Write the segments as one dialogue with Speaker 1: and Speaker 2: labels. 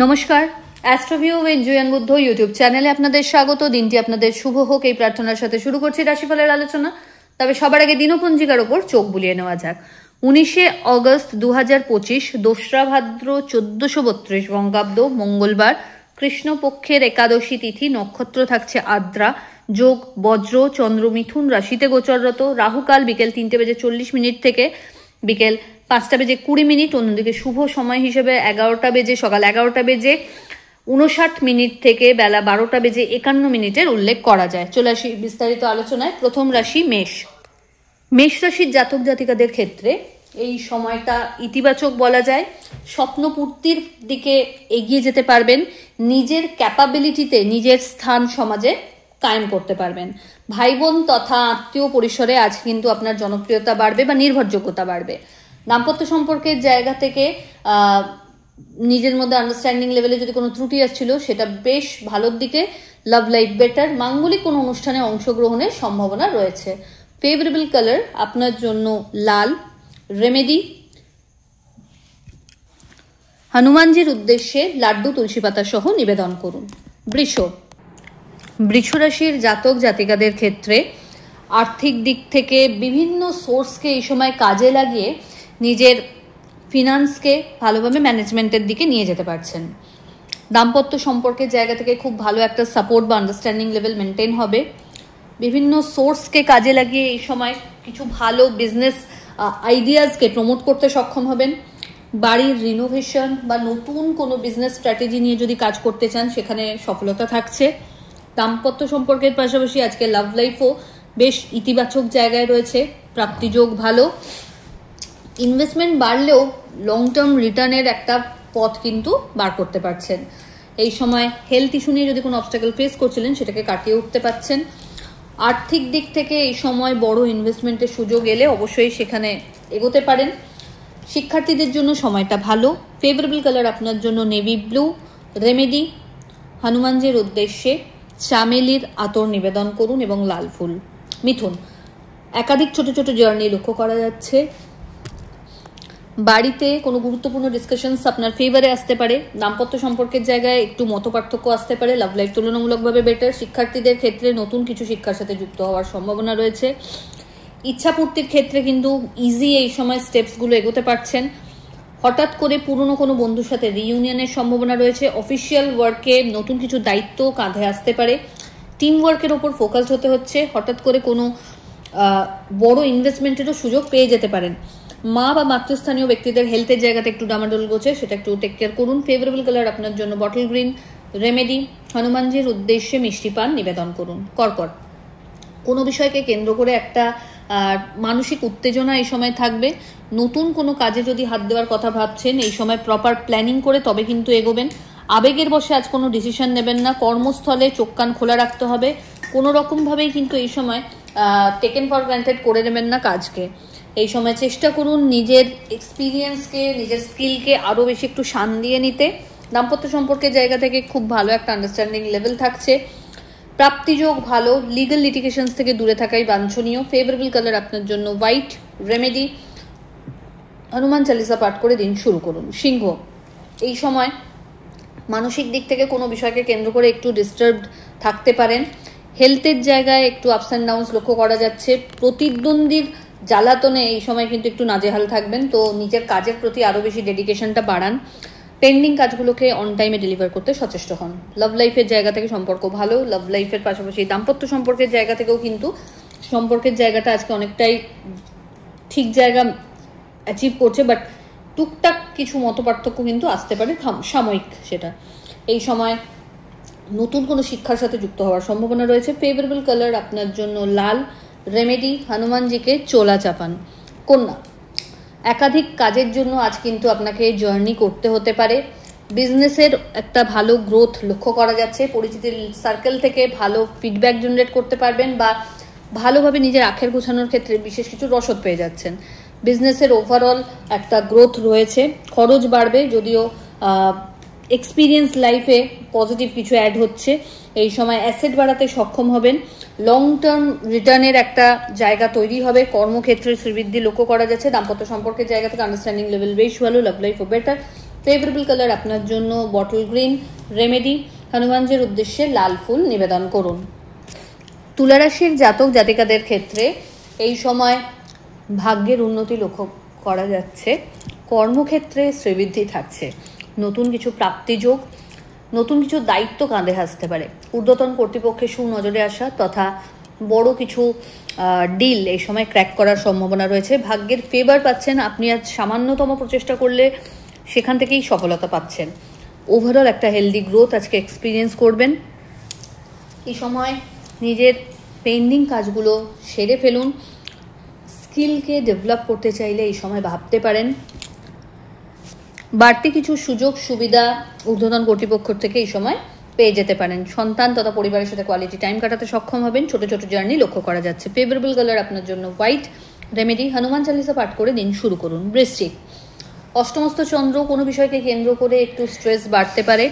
Speaker 1: নমস্কার, অ্যাস্ট্রোভিউ with Juan Buddha YouTube চ্যানেলে আপনাদের স্বাগত। দিনটি আপনাদের শুভ হোক এই প্রার্থনার সাথে শুরু করছি রাশিফলের আলোচনা। তবে সবার আগে দিনপঞ্জিকার ওপর চোখ বুলিয়ে নেওয়া যাক। 19শে অগস্ট 2025, 2রা ভাদ্র 1432 বঙ্গাব্দ, মঙ্গলবার, কৃষ্ণপক্ষের একাদশী তিথি, নক্ষত্র থাকছে আদ্রা, যোগ বজ্র, চন্দ্র মিথুন রাশিতে গোচররত, রাহুকাল বিকেল 3:40 থেকে বিকেল 5:20, অন্যদিকে শুভ সময় হিসেবে সকাল 11:59 থেকে বেলা 12:51 উল্লেখ করা যায়। চলে আসি বিস্তারিত আলোচনায়। প্রথম রাশি মেষ। মেষ রাশির জাতক জাতিকাদের ক্ষেত্রে এই সময়টা ইতিবাচক বলা যায়। স্বপ্নপূর্তির দিকে এগিয়ে যেতে পারবেন, নিজের ক্যাপাবিলিটিতে নিজের স্থান সমাজে কায়েম করতে পারবেন। ভাই বোন তথা আত্মীয় পরিসরে আজ কিন্তু আপনার জনপ্রিয়তা বাড়বে বা নির্ভরযোগ্যতা বাড়বে। দাম্পত্য সম্পর্কের জায়গা থেকে নিজের মধ্যে আন্ডারস্ট্যান্ডিং লেভেলে যদি কোনো ত্রুটি আসছিল সেটা বেশ ভালোর দিকে। Love life better. মাঙ্গলিক কোনো অনুষ্ঠানে অংশগ্রহণের সম্ভাবনা রয়েছে। ফেভারেবল কালার আপনার জন্য লাল। রেমেডি, হনুমানজির উদ্দেশ্যে লাড্ডু তুলসী পাতা সহ নিবেদন করুন। বৃষ রাশির জাতক জাতিকাদের ক্ষেত্রে আর্থিক দিক থেকে বিভিন্ন সোর্সকে এই সময় কাজে লাগিয়ে নিজের ফিনান্সকে ভালোভাবে ম্যানেজমেন্টের দিকে নিয়ে যেতে পারছেন। দাম্পত্য সম্পর্কের জায়গা থেকে খুব ভালো একটা সাপোর্ট বা আন্ডারস্ট্যান্ডিং লেভেল মেনটেন হবে। বিভিন্ন সোর্সকে কাজে লাগিয়ে এই সময় কিছু ভালো বিজনেস আইডিয়াসকে প্রমোট করতে সক্ষম হবেন। বাড়ির রিনোভেশন বা নতুন কোনো বিজনেস স্ট্র্যাটেজি নিয়ে যদি কাজ করতে চান সেখানে সফলতা থাকছে। দাম্পত্য সম্পর্কের পাশাপাশি আজকে লাভ লাইফও বেশ ইতিবাচক জায়গায় রয়েছে। প্রাপ্তিযোগ ভালো। ইনভেস্টমেন্ট বাড়লেও লং টার্ম রিটার্নের একটা পথ কিন্তু বার করতে পারছেন। এই সময় হেলথ ইস্যু নিয়ে যদি কোনো অবস্টাকেল ফেস করছিলেন সেটাকে কাটিয়ে উঠতে পারছেন। আর্থিক দিক থেকে এই সময় বড় ইনভেস্টমেন্টের সুযোগ এলে অবশ্যই সেখানে এগোতে পারেন। শিক্ষার্থীদের জন্য সময়টা ভালো। ফেভারেবল কালার আপনার জন্য নেভি ব্লু। রেমেডি, হনুমানজির উদ্দেশ্যে চামেলির আতর নিবেদন করুন এবং লাল ফুল। মিথুন, একাধিক ছোট ছোট জার্নি লক্ষ্য করা যাচ্ছে। বাড়িতে কোনো গুরুত্বপূর্ণ ডিসকাশনস আপনার ফেভারে আসতে পারে। দাম্পত্য সম্পর্কের জায়গায় একটু মতপার্থক্য আসতে পারে। লাভ লাইফ তুলনামূলকভাবে বেটার। শিক্ষার্থীদের ক্ষেত্রে নতুন কিছু শিক্ষার সাথে যুক্ত হওয়ার সম্ভাবনা রয়েছে। ইচ্ছাপূর্তির ক্ষেত্রে কিন্তু ইজি এই সময় স্টেপসগুলো এগোতে পারছেন। হঠাৎ করে পুরনো কোনো বন্ধুর সাথে রিইউনিয়নের সম্ভাবনা রয়েছে। অফিসিয়াল ওয়ার্কে নতুন কিছু দায়িত্ব কাঁধে আসতে পারে। টিম ওয়ার্কের ওপর ফোকাসড হতে হচ্ছে। হঠাৎ করে কোনো বড় ইনভেস্টমেন্টেরও সুযোগ পেয়ে যেতে পারেন। মা বা মাতৃস্থানীয় ব্যক্তিদের হেলথের জায়গাতে একটু ডামাডোল গোছে, সেটা একটু টেক কেয়ার করুন। ফেভারেবল কালার আপনার জন্য বটল গ্রিন। রেমেডি, হনুমানজির উদ্দেশ্যে মিষ্টি পান নিবেদন করুন। কর্কট, কোনো বিষয়কে কেন্দ্র করে একটা মানসিক উত্তেজনা এই সময় থাকবে। নতুন কোনো কাজে যদি হাত দেওয়ার কথা ভাবছেন এই সময় প্রপার প্ল্যানিং করে তবে কিন্তু এগোবেন। আবেগের বশে আজ কোনো ডিসিশন নেবেন না। কর্মস্থলে চোখ কান খোলা রাখতে হবে। কোনো রকমভাবেই কিন্তু এই সময় টেকেন ফর গ্রান্টেড করে নেবেন না কাজকে। এই সময় চেষ্টা করুন নিজের এক্সপিরিয়েন্সকে, নিজের স্কিলকে আরও বেশি একটু শান দিয়ে নিতে। দাম্পত্য সম্পর্কের জায়গা থেকে খুব ভালো একটা আন্ডারস্ট্যান্ডিং লেভেল থাকছে। প্রাপ্তিযোগ ভালো। লিগাল লিটিগেশনস থেকে দূরে থাকাই বাঞ্ছনীয়। ফেভারেবল কালার আপনার জন্য হোয়াইট। রেমেডি, হনুমান চালিসা পাঠ করে দিন শুরু করুন। সিংহ, এই সময় মানসিক দিক থেকে কোনো বিষয়কে কেন্দ্র করে একটু ডিস্টার্বড থাকতে পারেন। হেলথের জায়গায় একটু আপস অ্যান্ড ডাউনস লক্ষ্য করা যাচ্ছে। প্রতিদ্বন্দ্বীর জ্বালাতনে এই সময় কিন্তু একটু নাজেহাল থাকবেন, তো নিজের কাজের প্রতি আরও বেশি ডেডিকেশনটা বাড়ান। পেন্ডিং কাজগুলোকে অন টাইমে ডেলিভার করতে সচেষ্ট হন। লাভ লাইফের জায়গা থেকে সম্পর্ক ভালো। লাভ লাইফের পাশাপাশি দাম্পত্য সম্পর্কের জায়গা থেকেও কিন্তু সম্পর্কের জায়গাটা আজকে অনেকটাই ঠিক জায়গা অ্যাচিভ করছে, বাট টুকটাক কিছু মতপার্থক্য কিন্তু আসতে পারে সাময়িক। সেটা এই সময় নতুন কোনো শিক্ষার সাথে যুক্ত হওয়ার সম্ভাবনা রয়েছে। ফেভারেবল কালার আপনার জন্য লাল। রেমেডি, হনুমানজিকে চোলা চাপান। কন্যা, একাধিক কাজের জন্য আজ কিন্তু আপনাকে জার্নি করতে হতে পারে। বিজনেসের একটা ভালো গ্রোথ লক্ষ্য করা যাচ্ছে। পরিচিতির সার্কেল থেকে ভালো ফিডব্যাক জেনারেট করতে পারবেন বা ভালোভাবে নিজের আখের গোছানোর ক্ষেত্রে বিশেষ কিছু রসদ পেয়ে যাচ্ছেন। বিজনেসের ওভারঅল একটা গ্রোথ রয়েছে। খরচ বাড়বে, যদিও এক্সপিরিয়েন্স লাইফে পজিটিভ কিছু অ্যাড হচ্ছে। এই সময় অ্যাসেট বাড়াতে সক্ষম হবেন। লং টার্ম রিটার্নের একটা জায়গা তৈরি হবে। কর্মক্ষেত্রে শ্রীবৃদ্ধি লক্ষ্য করা যাচ্ছে। দাম্পত্য সম্পর্কের জায়গা থেকে আন্ডারস্ট্যান্ডিং লেভেল বেশ ভালো। লাভ লাইফ ও বেটার। ফেভারেবল কালার আপনার জন্য বটল গ্রিন। রেমেডি, হনুমানজির উদ্দেশ্যে লাল ফুল নিবেদন করুন। তুলা রাশির জাতক জাতিকাদের ক্ষেত্রে এই সময় ভাগ্যের উন্নতি লক্ষ্য করা যাচ্ছে। কর্মক্ষেত্রে শ্রীবৃদ্ধি থাকছে। নতুন কিছু প্রাপ্তিযোগ, নতুন কিছু দায়িত্ব কাঁধে আসতে পারে। ঊর্ধ্বতন কর্তৃপক্ষের সুনজরে আসা তথা বড় কিছু ডিল এই সময় ক্র্যাক করার সম্ভাবনা রয়েছে। ভাগ্যের ফেভার পাচ্ছেন। আপনি আজ সামান্যতম প্রচেষ্টা করলে সেখান থেকেই সফলতা পাচ্ছেন। ওভারঅল একটা হেলদি গ্রোথ আজকে এক্সপিরিয়েন্স করবেন। এই সময় নিজের পেন্ডিং কাজগুলো সেরে ফেলুন। স্কিলকে ডেভেলপ করতে চাইলে এই সময় ভাবতে পারেন। বাড়তি কিছু সুযোগ সুবিধা ঊর্ধ্বতন কর্তৃপক্ষ থেকে এই সময় পেয়ে যেতে পারেন। সন্তান তথা পরিবারের সাথে কোয়ালিটি টাইম কাটাতে সক্ষম হবেন। ছোট ছোট জার্নি লক্ষ্য করা যাচ্ছে। ফেভারেবল কালার আপনার জন্য হোয়াইট। রেমেডি, হনুমান চালিসা পাঠ করে দিন শুরু করুন। বৃশ্চিক, অষ্টমস্ত চন্দ্র কোনো বিষয়কে কেন্দ্র করে একটু স্ট্রেস বাড়তে পারে।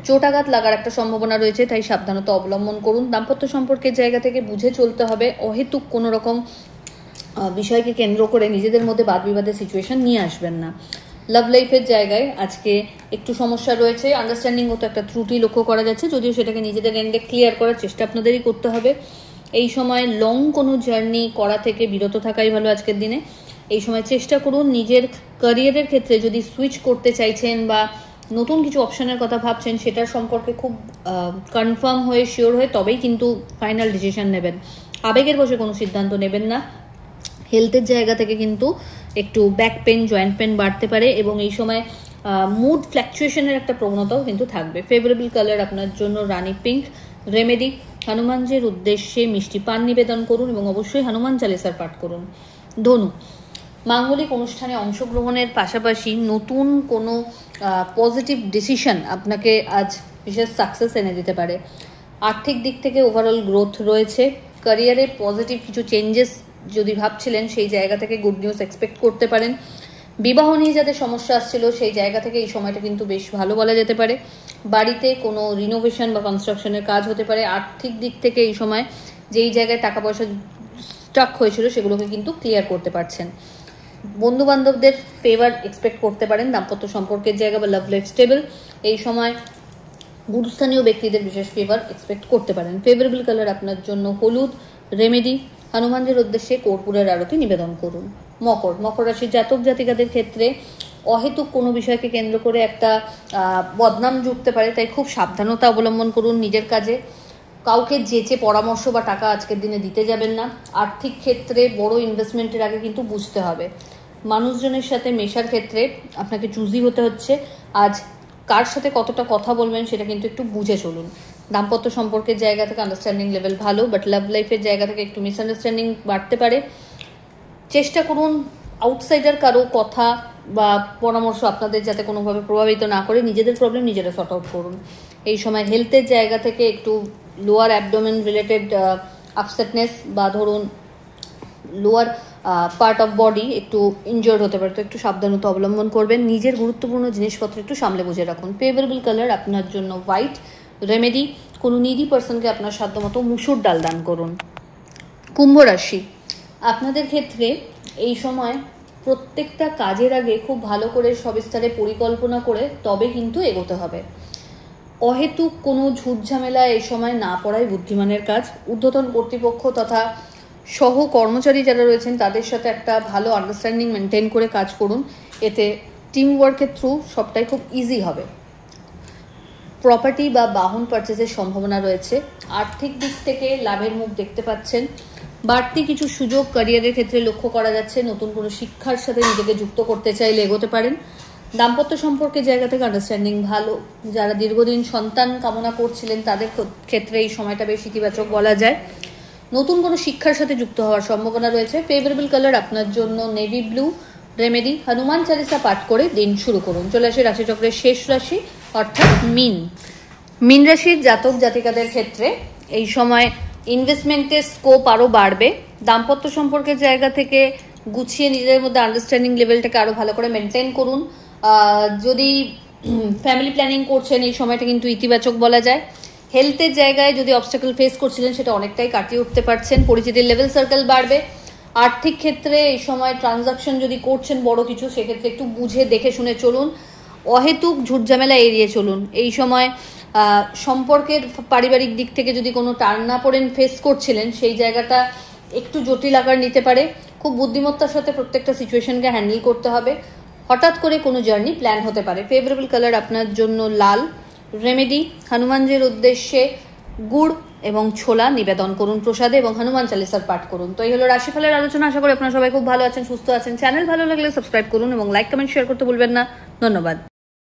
Speaker 1: চোটাঘাত লাগার একটা সম্ভাবনা রয়েছে, তাই সাবধানতা অবলম্বন করুন। দাম্পত্য সম্পর্কের জায়গা থেকে বুঝে চলতে হবে। অহেতুক কোনো রকম বিষয়কে কেন্দ্র করে নিজেদের মধ্যে বাদ বিবাদের সিচুয়েশন নিয়ে আসবেন না। লাভ লাইফের জায়গায় আজকে একটু সমস্যা রয়েছে। আন্ডারস্ট্যান্ডিং মতো একটা ত্রুটি লক্ষ্য করা যাচ্ছে, যদিও সেটাকে নিজেদের এন্ডে ক্লিয়ার করার চেষ্টা আপনাদেরই করতে হবে। এই সময় লং কোনো জার্নি করা থেকে বিরত থাকাই ভালো আজকের দিনে। এই সময় চেষ্টা করুন নিজের ক্যারিয়ারের ক্ষেত্রে যদি সুইচ করতে চাইছেন বা নতুন কিছু অপশনের কথা ভাবছেন, সেটার সম্পর্কে খুব কনফার্ম হয়ে শিওর হয়ে তবেই কিন্তু ফাইনাল ডিসিশন নেবেন। আবেগের বসে কোনো সিদ্ধান্ত নেবেন না। হেলথের জায়গা থেকে কিন্তু একটু ব্যাক পেন, জয়েন্ট পেন বাড়তে পারে এবং এই সময় মুড ফ্ল্যাকচুয়েশনের একটা প্রবণতাও কিন্তু থাকবে। ফেভারেবল কালার আপনার জন্য রানী পিঙ্ক। রেমেডি, হনুমানজির উদ্দেশ্যে মিষ্টি পান নিবেদন করুন এবং অবশ্যই হনুমান চালিসার পাঠ করুন। ধনু, মাঙ্গলিক অনুষ্ঠানে অংশগ্রহণের পাশাপাশি নতুন কোনো পজিটিভ ডিসিশন আপনাকে আজ বিশেষ সাকসেস এনে দিতে পারে। আর্থিক দিক থেকে ওভারঅল গ্রোথ রয়েছে। ক্যারিয়ারে পজিটিভ কিছু চেঞ্জেস যদি ভাবছিলেন, সেই জায়গা থেকে গুড নিউজ এক্সপেক্ট করতে পারেন। বিবাহ নিয়ে যাদের সমস্যা আসছিল, সেই জায়গা থেকে এই সময়টা কিন্তু বেশ ভালো বলা যেতে পারে। বাড়িতে কোনো রিনোভেশন বা কনস্ট্রাকশনের কাজ হতে পারে। আর্থিক দিক থেকে এই সময় যেই জায়গায় টাকা পয়সা স্টাক হয়েছিল সেগুলোকে কিন্তু ক্লিয়ার করতে পারছেন। বন্ধু বান্ধবদের ফেভার এক্সপেক্ট করতে পারেন। দাম্পত্য সম্পর্কের জায়গা বা লাভ লাইফ স্টেবল। এই সময় গুরুস্থানীয় ব্যক্তিদের বিশেষ ফেভার এক্সপেক্ট করতে পারেন। ফেভারেবল কালার আপনার জন্য হলুদ। রেমেডি, হনুমানজির উদ্দেশ্যে কর্পূরের আরতি নিবেদন করুন। মকর, মকর রাশির জাতক জাতিকাদের ক্ষেত্রে অহেতুক কোনো বিষয়কে কেন্দ্র করে একটা বদনাম জুটতে পারে, তাই খুব সাবধানতা অবলম্বন করুন নিজের কাজে। কাউকে যেচে পরামর্শ বা টাকা আজকের দিনে দিতে যাবেন না। আর্থিক ক্ষেত্রে বড় ইনভেস্টমেন্টের আগে কিন্তু বুঝতে হবে। মানুষজনের সাথে মেশার ক্ষেত্রে আপনাকে চুজি হতে হচ্ছে। আজ কার সাথে কতটা কথা বলবেন সেটা কিন্তু একটু বুঝে চলুন। দাম্পত্য সম্পর্কের জায়গা থেকে আন্ডারস্ট্যান্ডিং লেভেল ভালো, বাট লাভ লাইফের জায়গা থেকে একটু মিসআন্ডারস্ট্যান্ডিং বাড়তে পারে। চেষ্টা করুন আউটসাইডার কারো কথা বা পরামর্শ আপনাদের যাতে কোনোভাবে প্রভাবিত না করে নিজেদের প্রবলেম নিজেরা সর্ট আউট করুন। এই সময় হেলথের জায়গা থেকে একটু লোয়ার অ্যাবডোমেন রিলেটেড আপসেটনেস বা ধরুন লোয়ার পার্ট অফ বডি একটু ইনজোর্ড হতে পারে, তো একটু সাবধানতা অবলম্বন করবেন। নিজের গুরুত্বপূর্ণ জিনিসপত্র একটু সামলে বুঝে রাখুন। ফেভারেবল কালার আপনার জন্য হোয়াইট। রেমেডি, কোনো নিডি পার্সনকে আপনার সাধ্যমতো মুসুর ডাল দান করুন। কুম্ভ রাশি, আপনাদের ক্ষেত্রে এই সময় প্রত্যেকটা কাজের আগে খুব ভালো করে সবিস্তারে পরিকল্পনা করে তবে কিন্তু এগোতে হবে। অহেতুক কোনো ঝুটঝামেলা এই সময় না পড়াই বুদ্ধিমানের কাজ। ঊর্ধ্বতন কর্তৃপক্ষ তথা সহ কর্মচারী যারা রয়েছেন তাদের সাথে একটা ভালো আন্ডারস্ট্যান্ডিং মেনটেন করে কাজ করুন। এতে টিম ওয়ার্কের থ্রু সবটাই খুব ইজি হবে। প্রপার্টি বা বাহন পারচেজের সম্ভাবনা রয়েছে। আর্থিক দিক থেকে লাভের মুখ দেখতে পাচ্ছেন। বাড়তি কিছু সুযোগ ক্যারিয়ারের ক্ষেত্রে লক্ষ্য করা যাচ্ছে। নতুন কোনো শিক্ষার সাথে নিজেকে যুক্ত করতে চাইলে এগোতে পারেন। দাম্পত্য সম্পর্কের জায়গা থেকে আন্ডারস্ট্যান্ডিং ভালো। যারা দীর্ঘদিন সন্তান কামনা করছিলেন তাদের ক্ষেত্রে এই সময়টা বেশ ইতিবাচক বলা যায়। নতুন কোনো শিক্ষার সাথে যুক্ত হওয়ার সম্ভাবনা রয়েছে। ফেভারেবল কালার আপনার জন্য navy blue. Remedy, Hanuman Chalisa পাঠ করে দিন শুরু করুন। চলে আসে রাশিচক্রের শেষ রাশি অর্থাৎ মিন। মিন রাশির জাতক জাতিকাদের ক্ষেত্রে এই সময় ইনভেস্টমেন্টের স্কোপ আরও বাড়বে। দাম্পত্য সম্পর্কের জায়গা থেকে গুছিয়ে নিজেদের মধ্যে আন্ডারস্ট্যান্ডিং লেভেলটাকে আরও ভালো করে মেনটেন করুন। যদি ফ্যামিলি প্ল্যানিং করছেন এই সময়টা কিন্তু ইতিবাচক বলা যায়। হেলথের জায়গায় যদি অবস্টাকল ফেস করছিলেন সেটা অনেকটাই কাটিয়ে উঠতে পারছেন। পরিচিতির লেভেল সার্কেল বাড়বে। আর্থিক ক্ষেত্রে এই সময় ট্রানজাকশন যদি করছেন বড় কিছু, সেক্ষেত্রে একটু বুঝে দেখে শুনে চলুন। অহেতুক ঝুটঝামেলা এড়িয়ে চলুন। এই সময় সম্পর্কের পারিবারিক দিক থেকে যদি কোনো টানাপোড়েন ফেস করছিলেন, সেই জায়গাটা একটু জটিল আকার নিতে পারে। খুব বুদ্ধিমত্তার সাথে প্রত্যেকটা সিচুয়েশনকে হ্যান্ডেল করতে হবে। হঠাৎ করে কোনো জার্নি প্ল্যান হতে পারে। ফেভারেবল কালার আপনার জন্য লাল। রেমেডি, হনুমানজির উদ্দেশ্যে গুড় এবং ছোলা নিবেদন করুন প্রসাদে এবং হনুমান চালিসার পাঠ করুন। তো এই হলো রাশিফলের আলোচনা। আশা করি আপনারা সবাই খুব ভালো আছেন, সুস্থ আছেন। চ্যানেল ভালো লাগলে সাবস্ক্রাইব করুন এবং লাইক কমেন্ট শেয়ার করতে ভুলবেন না। ধন্যবাদ।